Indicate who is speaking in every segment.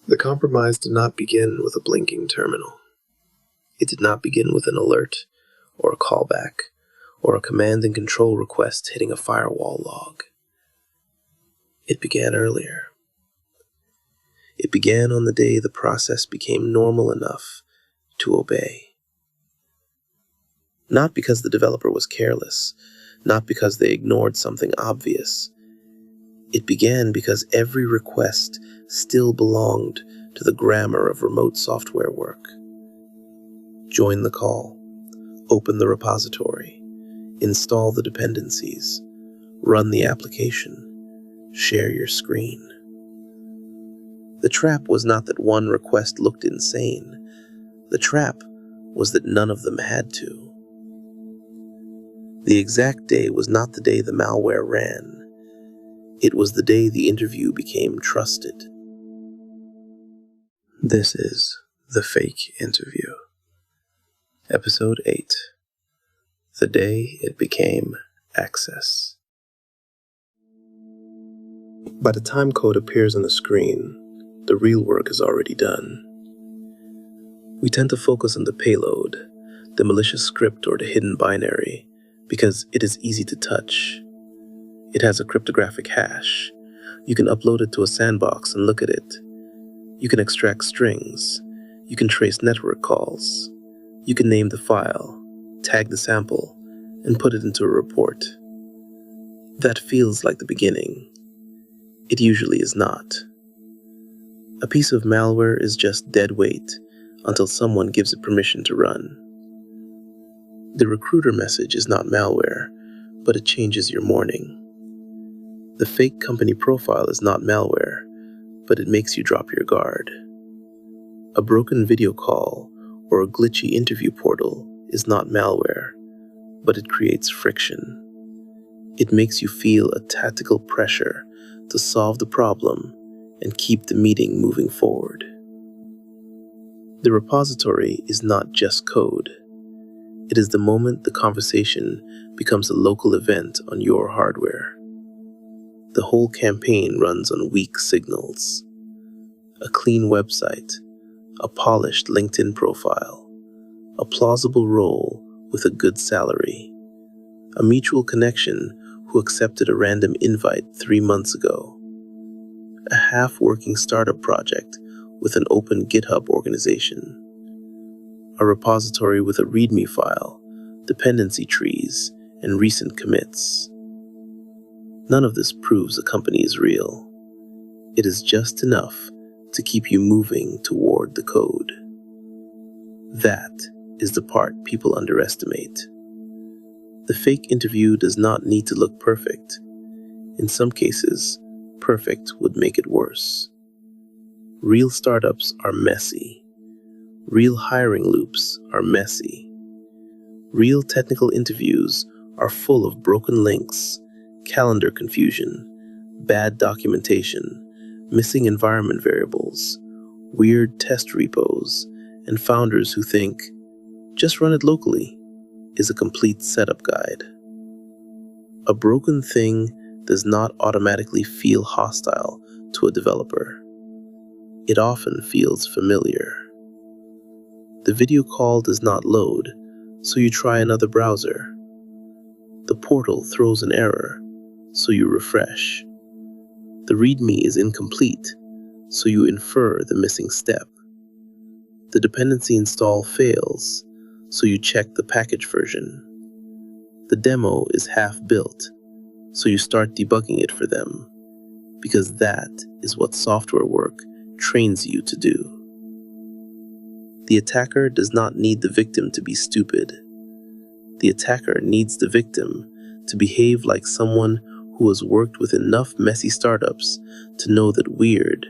Speaker 1: The compromise did not begin with a blinking terminal. It did not begin with an alert, or a callback, or a command and control request hitting a firewall log. It began earlier. It began on the day the process became normal enough to obey. Not because the developer was careless, not because they ignored something obvious. It began because every request still belonged to the grammar of remote software work. Join the call, open the repository, install the dependencies, run the application, share your screen. The trap was not that one request looked insane. The trap was that none of them had to. The exact day was not the day the malware ran. It was the day the interview became trusted. This is The Fake Interview. Episode 8. The Day It Became Access. By the time code appears on the screen, the real work is already done. We tend to focus on the payload, the malicious script or the hidden binary, because it is easy to touch. It has a cryptographic hash. You can upload it to a sandbox and look at it. You can extract strings. You can trace network calls. You can name the file, tag the sample, and put it into a report. That feels like the beginning. It usually is not. A piece of malware is just dead weight until someone gives it permission to run. The recruiter message is not malware, but it changes your morning. The fake company profile is not malware, but it makes you drop your guard. A broken video call or a glitchy interview portal is not malware, but it creates friction. It makes you feel a tactical pressure to solve the problem and keep the meeting moving forward. The repository is not just code. It is the moment the conversation becomes a local event on your hardware. The whole campaign runs on weak signals. A clean website, a polished LinkedIn profile, a plausible role with a good salary, a mutual connection who accepted a random invite 3 months ago, a half-working startup project with an open GitHub organization, a repository with a README file, dependency trees, and recent commits. None of this proves a company is real. It is just enough to keep you moving toward the code. That is the part people underestimate. The fake interview does not need to look perfect. In some cases, perfect would make it worse. Real startups are messy. Real hiring loops are messy. Real technical interviews are full of broken links, calendar confusion, bad documentation, missing environment variables, weird test repos, and founders who think, just run it locally, is a complete setup guide. A broken thing does not automatically feel hostile to a developer. It often feels familiar. The video call does not load, so you try another browser. The portal throws an error, so you refresh. The README is incomplete, so you infer the missing step. The dependency install fails, so you check the package version. The demo is half built, so you start debugging it for them, because that is what software work trains you to do. The attacker does not need the victim to be stupid. The attacker needs the victim to behave like someone who has worked with enough messy startups to know that weird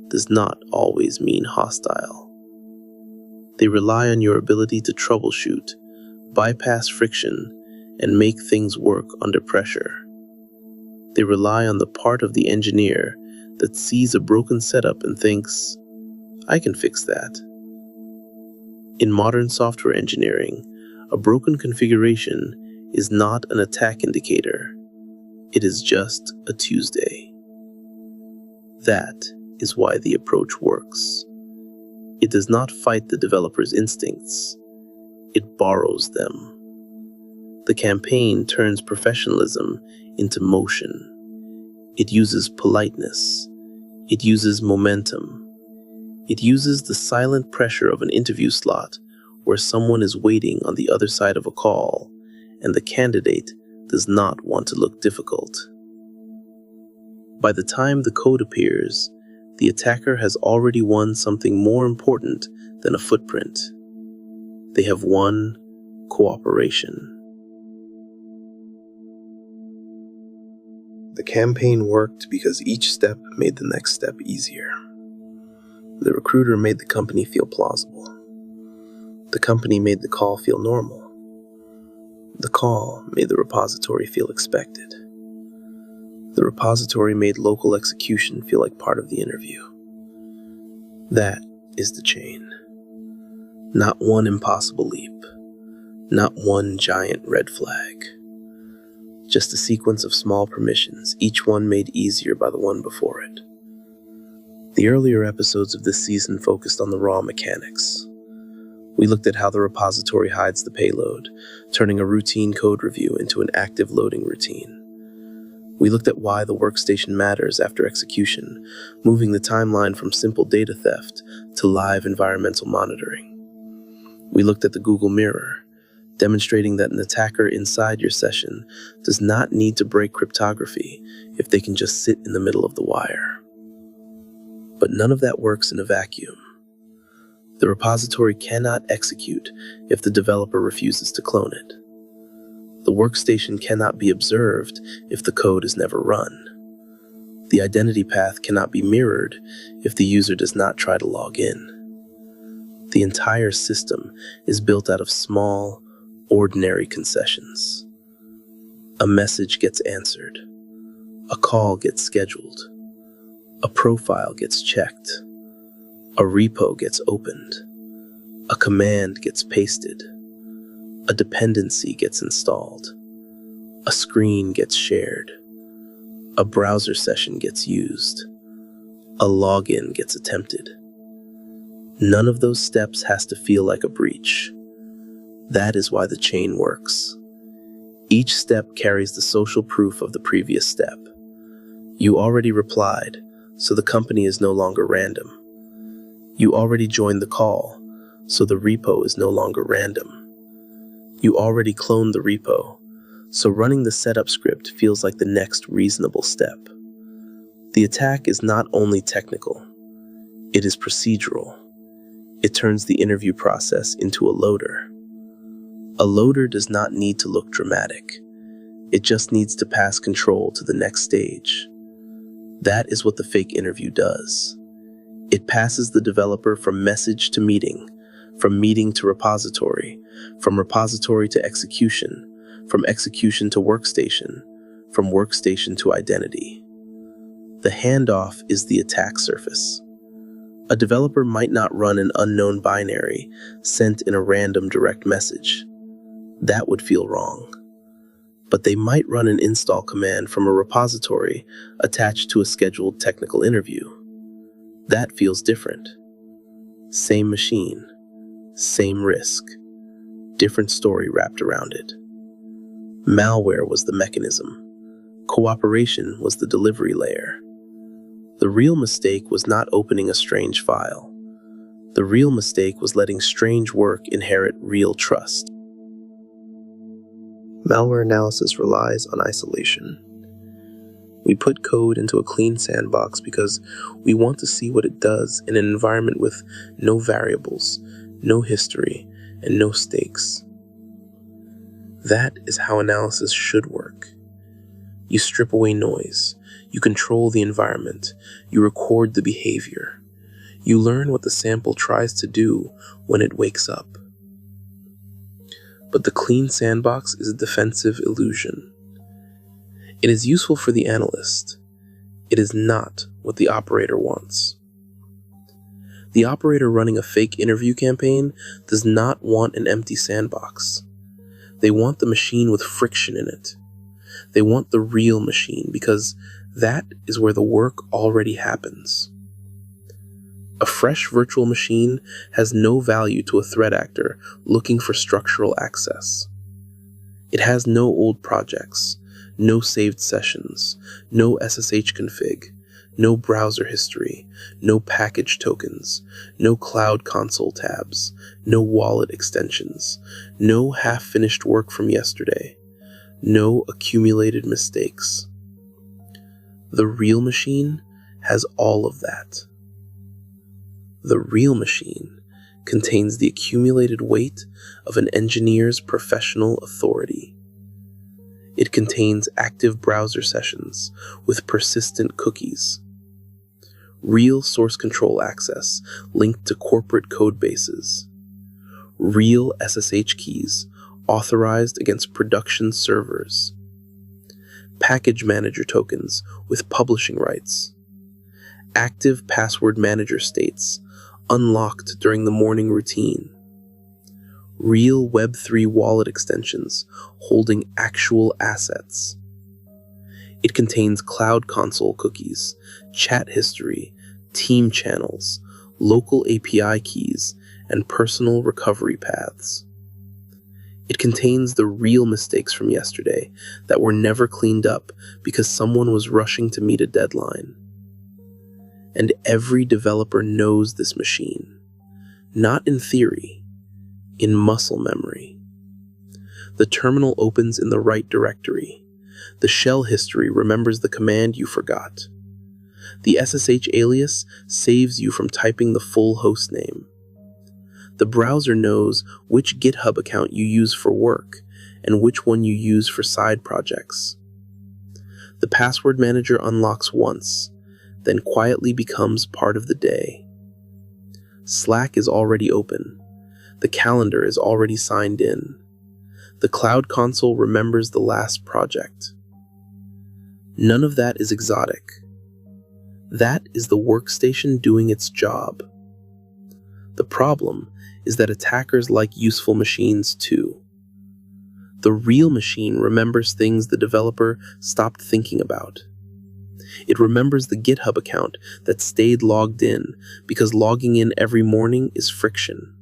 Speaker 1: does not always mean hostile. They rely on your ability to troubleshoot, bypass friction, and make things work under pressure. They rely on the part of the engineer that sees a broken setup and thinks, I can fix that. In modern software engineering, a broken configuration is not an attack indicator. It is just a Tuesday. That is why the approach works. It does not fight the developer's instincts. It borrows them. The campaign turns professionalism into motion. It uses politeness. It uses momentum. It uses the silent pressure of an interview slot where someone is waiting on the other side of a call and the candidate does not want to look difficult. By the time the code appears, the attacker has already won something more important than a footprint. They have won cooperation. The campaign worked because each step made the next step easier. The recruiter made the company feel plausible. The company made the call feel normal. The call made the repository feel expected. The repository made local execution feel like part of the interview. That is the chain. Not one impossible leap. Not one giant red flag. Just a sequence of small permissions, each one made easier by the one before it. The earlier episodes of this season focused on the raw mechanics. We looked at how the repository hides the payload, turning a routine code review into an active loading routine. We looked at why the workstation matters after execution, moving the timeline from simple data theft to live environmental monitoring. We looked at the Google Mirror, demonstrating that an attacker inside your session does not need to break cryptography if they can just sit in the middle of the wire. But none of that works in a vacuum. The repository cannot execute if the developer refuses to clone it. The workstation cannot be observed if the code is never run. The identity path cannot be mirrored if the user does not try to log in. The entire system is built out of small, ordinary concessions. A message gets answered. A call gets scheduled. A profile gets checked. A repo gets opened. A command gets pasted. A dependency gets installed. A screen gets shared. A browser session gets used. A login gets attempted. None of those steps has to feel like a breach. That is why the chain works. Each step carries the social proof of the previous step. You already replied, so the company is no longer random. You already joined the call, so the repo is no longer random. You already cloned the repo, so running the setup script feels like the next reasonable step. The attack is not only technical, it is procedural. It turns the interview process into a loader. A loader does not need to look dramatic. It just needs to pass control to the next stage. That is what the fake interview does. It passes the developer from message to meeting, from meeting to repository, from repository to execution, from execution to workstation, from workstation to identity. The handoff is the attack surface. A developer might not run an unknown binary sent in a random direct message. That would feel wrong. But they might run an install command from a repository attached to a scheduled technical interview. That feels different. Same machine, same risk, different story wrapped around it. Malware was the mechanism. Cooperation was the delivery layer. The real mistake was not opening a strange file. The real mistake was letting strange work inherit real trust. Malware analysis relies on isolation. We put code into a clean sandbox because we want to see what it does in an environment with no variables, no history, and no stakes. That is how analysis should work. You strip away noise. You control the environment. You record the behavior. You learn what the sample tries to do when it wakes up. But the clean sandbox is a defensive illusion. It is useful for the analyst. It is not what the operator wants. The operator running a fake interview campaign does not want an empty sandbox. They want the machine with friction in it. They want the real machine because that is where the work already happens. A fresh virtual machine has no value to a threat actor looking for structural access. It has no old projects, no saved sessions, no SSH config, no browser history, no package tokens, no cloud console tabs, no wallet extensions, no half-finished work from yesterday, no accumulated mistakes. The real machine has all of that. The real machine contains the accumulated weight of an engineer's professional authority. It contains active browser sessions with persistent cookies, real source control access linked to corporate code bases, real SSH keys authorized against production servers, package manager tokens with publishing rights, active password manager states unlocked during the morning routine, real Web3 wallet extensions holding actual assets. It contains cloud console cookies, chat history, team channels, local API keys, and personal recovery paths. It contains the real mistakes from yesterday that were never cleaned up because someone was rushing to meet a deadline. And every developer knows this machine, not in theory, in muscle memory. The terminal opens in the right directory. The shell history remembers the command you forgot. The SSH alias saves you from typing the full host name. The browser knows which GitHub account you use for work and which one you use for side projects. The password manager unlocks once, then quietly becomes part of the day. Slack is already open. The calendar is already signed in. The cloud console remembers the last project. None of that is exotic. That is the workstation doing its job. The problem is that attackers like useful machines too. The real machine remembers things the developer stopped thinking about. It remembers the GitHub account that stayed logged in because logging in every morning is friction.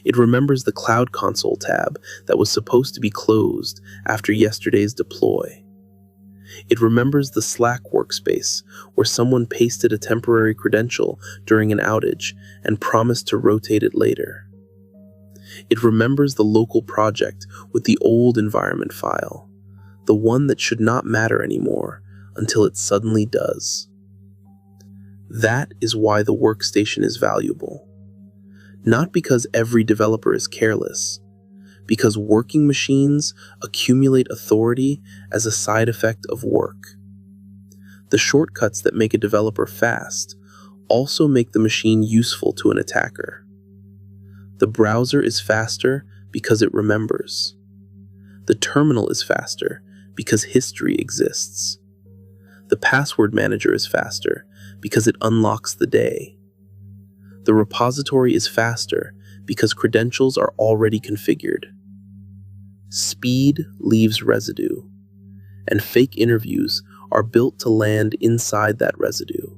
Speaker 1: It remembers the Cloud Console tab that was supposed to be closed after yesterday's deploy. It remembers the Slack workspace where someone pasted a temporary credential during an outage and promised to rotate it later. It remembers the local project with the old environment file, the one that should not matter anymore until it suddenly does. That is why the workstation is valuable. Not because every developer is careless, because working machines accumulate authority as a side effect of work. The shortcuts that make a developer fast also make the machine useful to an attacker. The browser is faster because it remembers. The terminal is faster because history exists. The password manager is faster because it unlocks the day. The repository is faster because credentials are already configured. Speed leaves residue, and fake interviews are built to land inside that residue.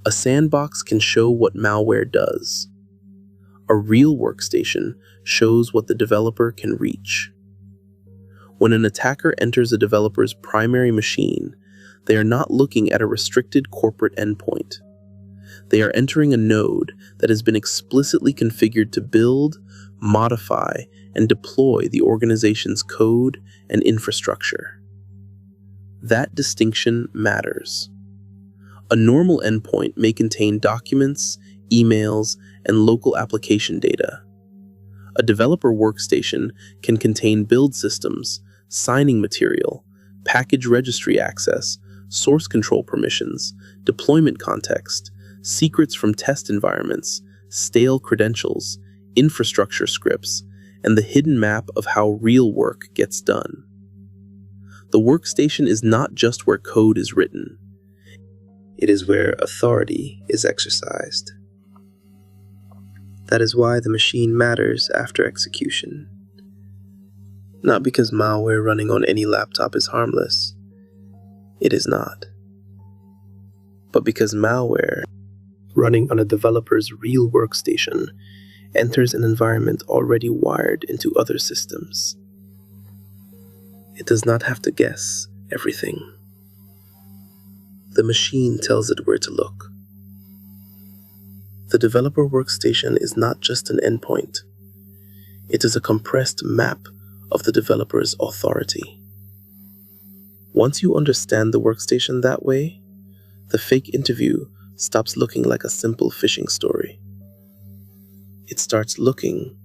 Speaker 1: A sandbox can show what malware does. A real workstation shows what the developer can reach. When an attacker enters a developer's primary machine, they are not looking at a restricted corporate endpoint. They are entering a node that has been explicitly configured to build, modify, and deploy the organization's code and infrastructure. That distinction matters. A normal endpoint may contain documents, emails, and local application data. A developer workstation can contain build systems, signing material, package registry access, source control permissions, deployment context, secrets from test environments, stale credentials, infrastructure scripts, and the hidden map of how real work gets done. The workstation is not just where code is written. It is where authority is exercised. That is why the machine matters after execution. Not because malware running on any laptop is harmless. It is not. But because malware running on a developer's real workstation, enters an environment already wired into other systems. It does not have to guess everything. The machine tells it where to look. The developer workstation is not just an endpoint. It is a compressed map of the developer's authority. Once you understand the workstation that way, the fake interview stops looking like a simple phishing story. It starts looking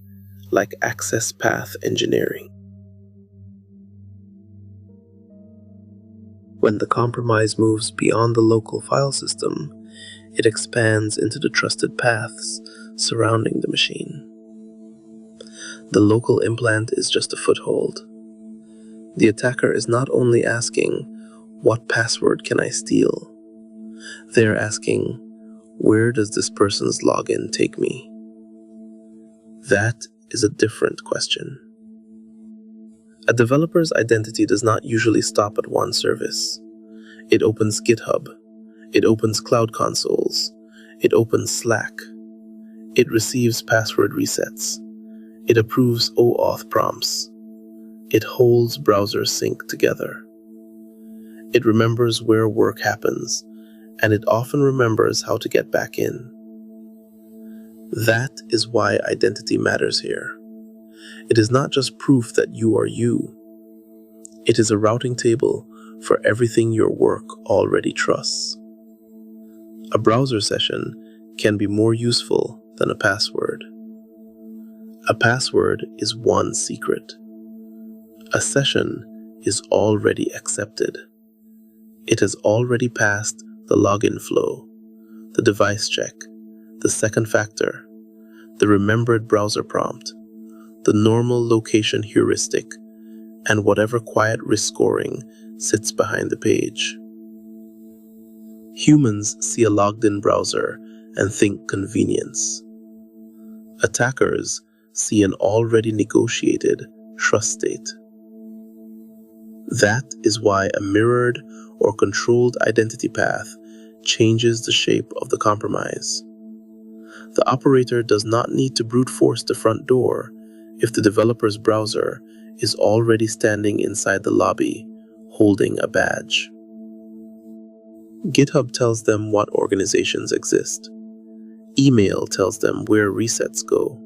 Speaker 1: like access path engineering. When the compromise moves beyond the local file system, it expands into the trusted paths surrounding the machine. The local implant is just a foothold. The attacker is not only asking, "What password can I steal?" They are asking, "Where does this person's login take me?" That is a different question. A developer's identity does not usually stop at one service. It opens GitHub. It opens Cloud Consoles. It opens Slack. It receives password resets. It approves OAuth prompts. It holds browser sync together. It remembers where work happens, and it often remembers how to get back in. That is why identity matters here. It is not just proof that you are you. It is a routing table for everything your work already trusts. A browser session can be more useful than a password. A password is one secret. A session is already accepted. It has already passed the login flow, the device check, the second factor, the remembered browser prompt, the normal location heuristic, and whatever quiet risk scoring sits behind the page. Humans see a logged-in browser and think convenience. Attackers see an already negotiated trust state. That is why a mirrored or controlled identity path changes the shape of the compromise. The operator does not need to brute force the front door if the developer's browser is already standing inside the lobby, holding a badge. GitHub tells them what organizations exist. Email tells them where resets go.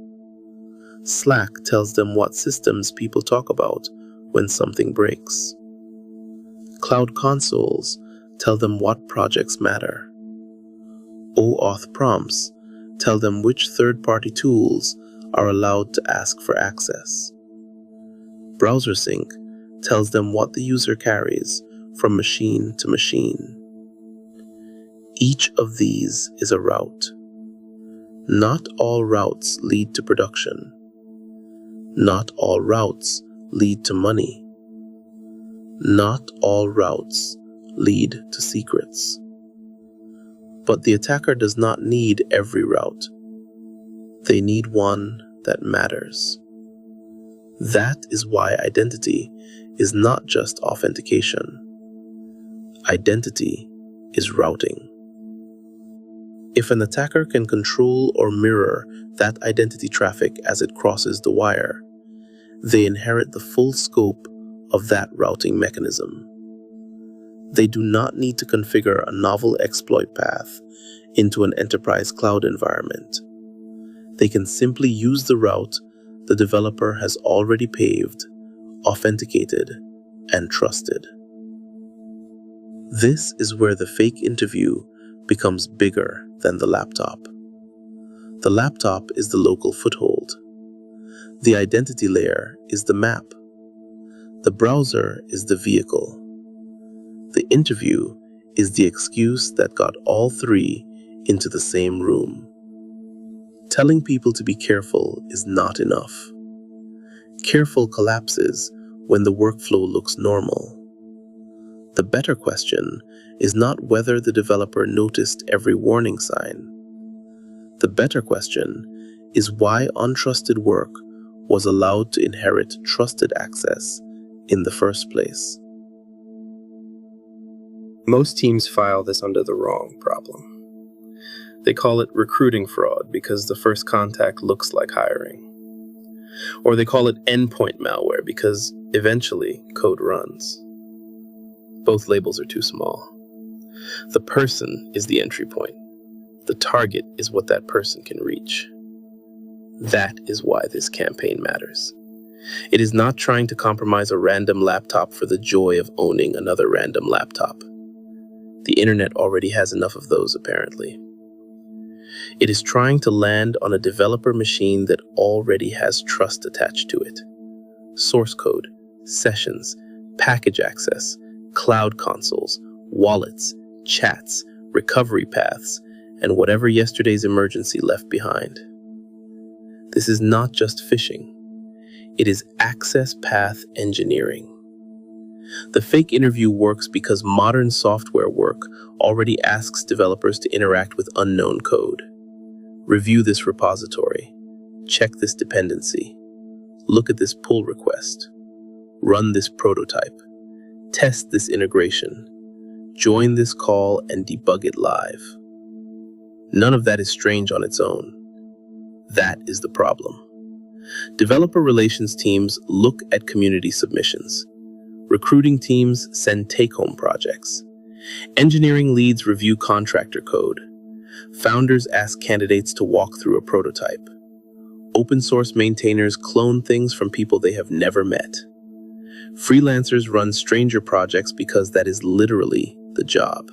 Speaker 1: Slack tells them what systems people talk about when something breaks. Cloud consoles tell them what projects matter. OAuth prompts tell them which third-party tools are allowed to ask for access. Browser sync tells them what the user carries from machine to machine. Each of these is a route. Not all routes lead to production. Not all routes lead to money. Not all routes lead to secrets. But the attacker does not need every route. They need one that matters. That is why identity is not just authentication. Identity is routing. If an attacker can control or mirror that identity traffic as it crosses the wire, they inherit the full scope of that routing mechanism. They do not need to configure a novel exploit path into an enterprise cloud environment. They can simply use the route the developer has already paved, authenticated, and trusted. This is where the fake interview becomes bigger than the laptop. The laptop is the local foothold. The identity layer is the map. The browser is the vehicle. The interview is the excuse that got all three into the same room. Telling people to be careful is not enough. Careful collapses when the workflow looks normal. The better question is not whether the developer noticed every warning sign. The better question is why untrusted work was allowed to inherit trusted access in the first place.
Speaker 2: Most teams file this under the wrong problem.
Speaker 1: They call it recruiting fraud because the first contact looks like hiring. Or they call it endpoint malware because eventually code runs. Both labels are too small. The person is the entry point. The target is what that person can reach. That is why this campaign matters. It is not trying to compromise a random laptop for the joy of owning another random laptop. The internet already has enough of those, apparently. It is trying to land on a developer machine that already has trust attached to it. Source code, sessions, package access, cloud consoles, wallets, chats, recovery paths, and whatever yesterday's emergency left behind. This is not just phishing. It is access path engineering. The fake interview works because modern software work already asks developers to interact with unknown code. Review this repository. Check this dependency. Look at this pull request. Run this prototype. Test this integration. Join this call and debug it live. None of that is strange on its own. That is the problem. Developer relations teams look at community submissions. Recruiting teams send take-home projects. Engineering leads review contractor code. Founders ask candidates to walk through a prototype. Open source maintainers clone things from people they have never met. Freelancers run stranger projects because that is literally the job.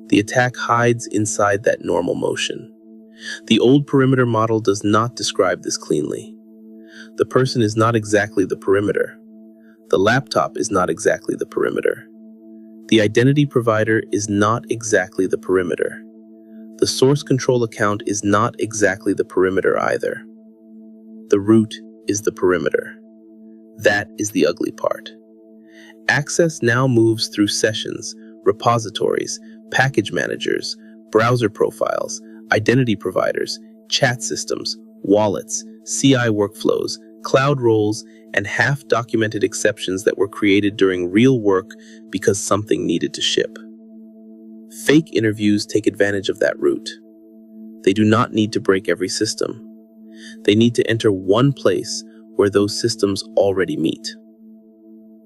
Speaker 1: The attack hides inside that normal motion. The old perimeter model does not describe this cleanly. The person is not exactly the perimeter. The laptop is not exactly the perimeter. The identity provider is not exactly the perimeter. The source control account is not exactly the perimeter either. The root is the perimeter. That is the ugly part. Access now moves through sessions, repositories, package managers, browser profiles, identity providers, chat systems, wallets, CI workflows, cloud roles, and half-documented exceptions that were created during real work because something needed to ship. Fake interviews take advantage of that route. They do not need to break every system. They need to enter one place where those systems already meet.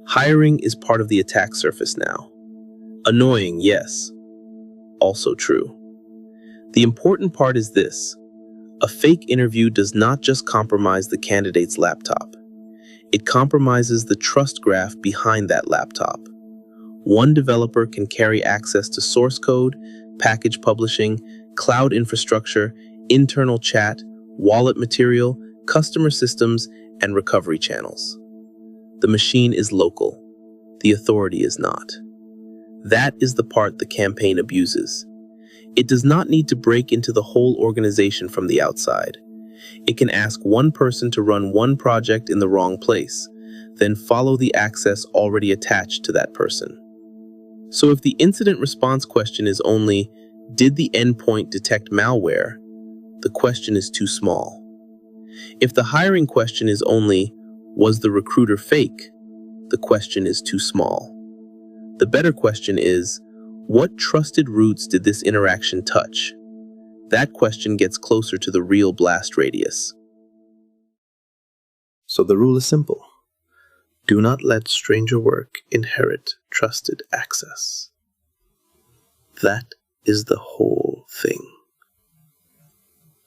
Speaker 1: Hiring is part of the attack surface now. Annoying, yes. Also true. The important part is this. A fake interview does not just compromise the candidate's laptop. It compromises the trust graph behind that laptop. One developer can carry access to source code, package publishing, cloud infrastructure, internal chat, wallet material, customer systems, and recovery channels. The machine is local. The authority is not. That is the part the campaign abuses. It does not need to break into the whole organization from the outside. It can ask one person to run one project in the wrong place, then follow the access already attached to that person. So if the incident response question is only, did the endpoint detect malware? The question is too small. If the hiring question is only, was the recruiter fake? The question is too small. The better question is, what trusted routes did this interaction touch? That question gets closer to the real blast radius. So the rule is simple. Do not let stranger work inherit trusted access. That is the whole thing.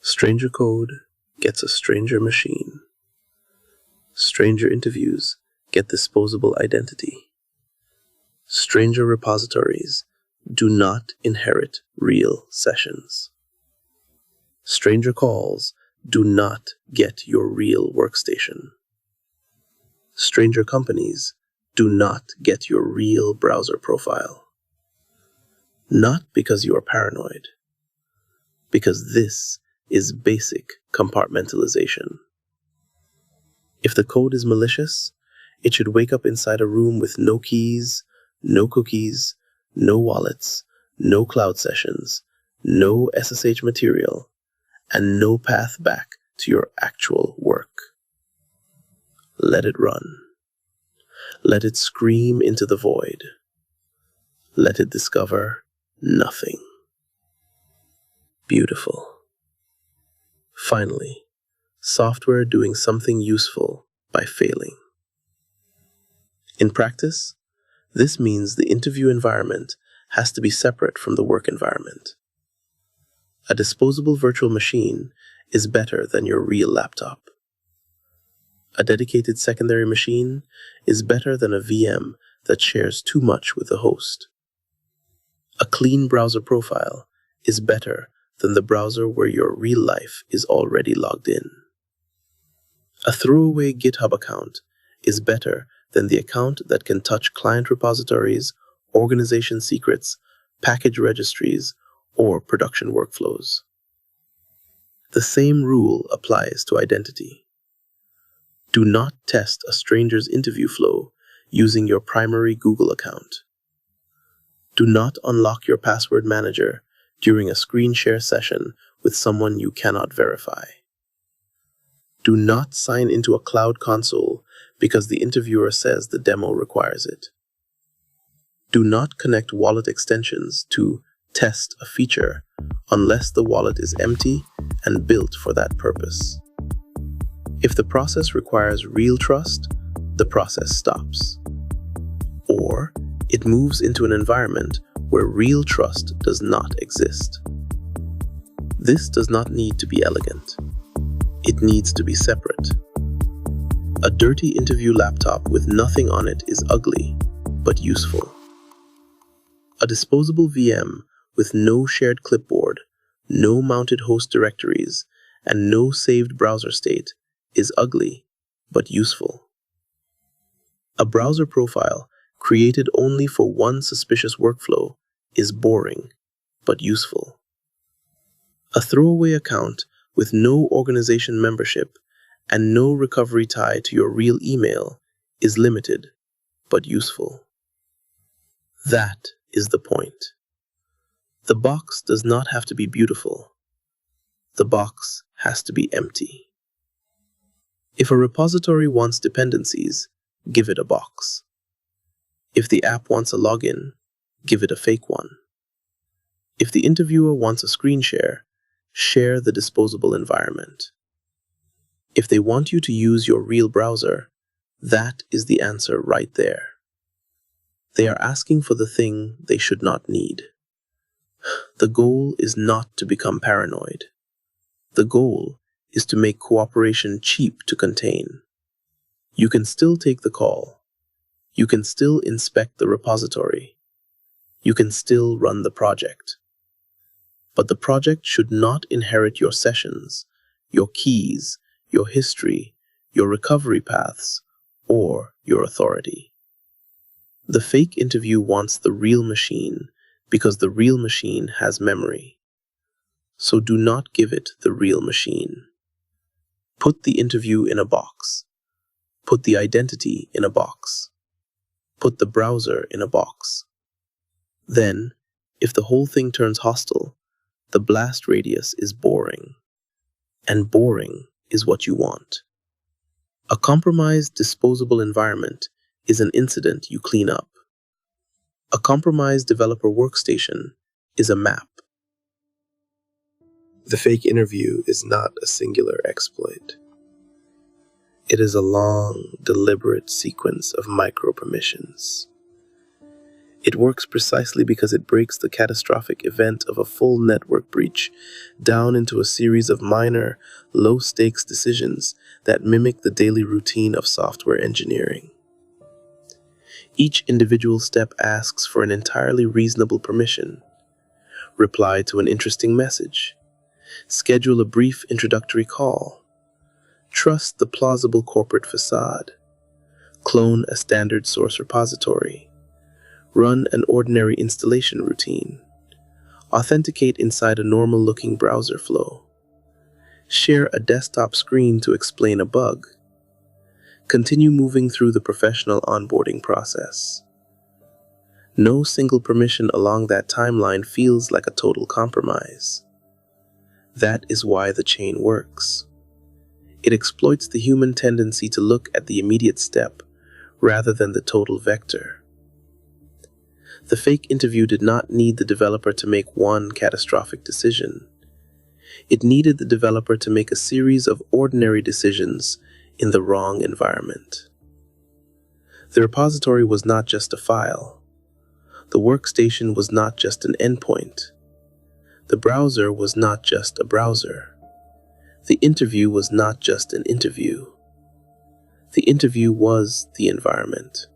Speaker 1: Stranger code gets a stranger machine. Stranger interviews get disposable identity. Stranger repositories do not inherit real sessions. Stranger calls do not get your real workstation. Stranger companies do not get your real browser profile. Not because you are paranoid, because this is basic compartmentalization. If the code is malicious, it should wake up inside a room with no keys, no cookies, no wallets, no cloud sessions, no SSH material, and no path back to your actual work. Let it run. Let it scream into the void. Let it discover nothing. Beautiful. Finally, software doing something useful by failing. In practice, this means the interview environment has to be separate from the work environment. A disposable virtual machine is better than your real laptop. A dedicated secondary machine is better than a VM that shares too much with the host. A clean browser profile is better than the browser where your real life is already logged in. A throwaway GitHub account is better than the account that can touch client repositories, organization secrets, package registries, or production workflows. The same rule applies to identity. Do not test a stranger's interview flow using your primary Google account. Do not unlock your password manager during a screen share session with someone you cannot verify. Do not sign into a cloud console because the interviewer says the demo requires it. Do not connect wallet extensions to test a feature unless the wallet is empty and built for that purpose. If the process requires real trust, the process stops. Or it moves into an environment where real trust does not exist. This does not need to be elegant. It needs to be separate. A dirty interview laptop with nothing on it is ugly, but useful. A disposable VM with no shared clipboard, no mounted host directories, and no saved browser state is ugly, but useful. A browser profile created only for one suspicious workflow is boring, but useful. A throwaway account with no organization membership and no recovery tie to your real email is limited, but useful. That is the point. The box does not have to be beautiful. The box has to be empty. If a repository wants dependencies, give it a box. If the app wants a login, give it a fake one. If the interviewer wants a screen share the disposable environment. If they want you to use your real browser, that is the answer right there. They are asking for the thing they should not need. The goal is not to become paranoid. The goal is to make cooperation cheap to contain. You can still take the call. You can still inspect the repository. You can still run the project. But the project should not inherit your sessions, your keys, your history, your recovery paths, or your authority. The fake interview wants the real machine because the real machine has memory. So do not give it the real machine. Put the interview in a box. Put the identity in a box. Put the browser in a box. Then, if the whole thing turns hostile, the blast radius is boring. And boring is what you want. A compromised, disposable environment is an incident you clean up. A compromised developer workstation is a map. The fake interview is not a singular exploit. It is a long, deliberate sequence of micro-permissions. It works precisely because it breaks the catastrophic event of a full network breach down into a series of minor, low-stakes decisions that mimic the daily routine of software engineering. Each individual step asks for an entirely reasonable permission. Reply to an interesting message. Schedule a brief introductory call. Trust the plausible corporate facade. Clone a standard source repository. Run an ordinary installation routine. Authenticate inside a normal-looking browser flow. Share a desktop screen to explain a bug. Continue moving through the professional onboarding process. No single permission along that timeline feels like a total compromise. That is why the chain works. It exploits the human tendency to look at the immediate step rather than the total vector. The fake interview did not need the developer to make one catastrophic decision. It needed the developer to make a series of ordinary decisions in the wrong environment. The repository was not just a file. The workstation was not just an endpoint. The browser was not just a browser. The interview was not just an interview. The interview was the environment.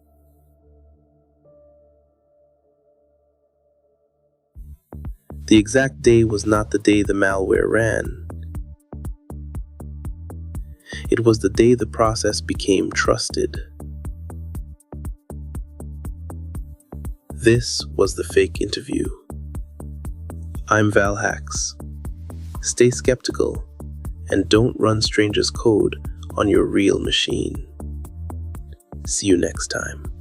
Speaker 1: The exact day was not the day the malware ran. It was the day the process became trusted. This was the fake interview. I'm Val Hacks. Stay skeptical and don't run strangers' code on your real machine. See you next time.